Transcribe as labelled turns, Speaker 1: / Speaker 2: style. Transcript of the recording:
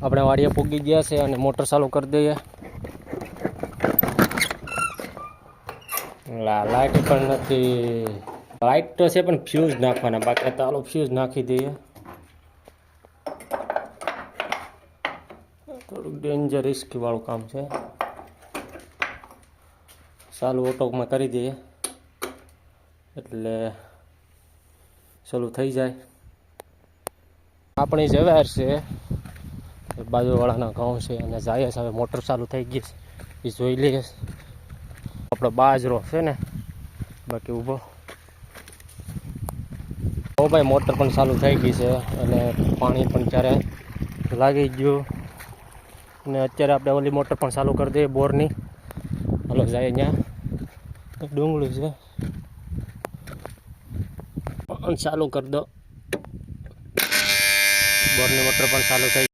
Speaker 1: આપણે વાડીએ પૂગી ગયા છે અને મોટર ચાલુ કરી દઈએ. લાઇટ પણ નથી. લાઇટ તો છે પણ ફ્યુઝ નાખવાના બાકી. ચાલો ફ્યુઝ નાખી દઈએ. થોડુંક ડેન્જર રિસ્કી વાળું કામ છે. ચાલુ ઓટોમાં કરી દઈએ એટલે ચાલુ થઈ જાય. આપણી જવાર છે બાજુવાળાના ઘઉં છે અને જાય છે. હવે મોટર ચાલુ થઈ ગઈ છે એ જોઈ લઈએ. આપણો બાજરો છે ને બાકી ઊભો. ઓ ભાઈ મોટર પણ ચાલુ થઈ ગઈ છે અને પાણી પણ ત્યારે લાગી ગયું. અને અત્યારે આપણે ઓલી મોટર પણ ચાલુ કરી દઈએ બોરની. હાલો જાય ત્યાં ડુંગળી છે ચાલુ કરી દો. બોરની મોટર પણ ચાલુ થઈ.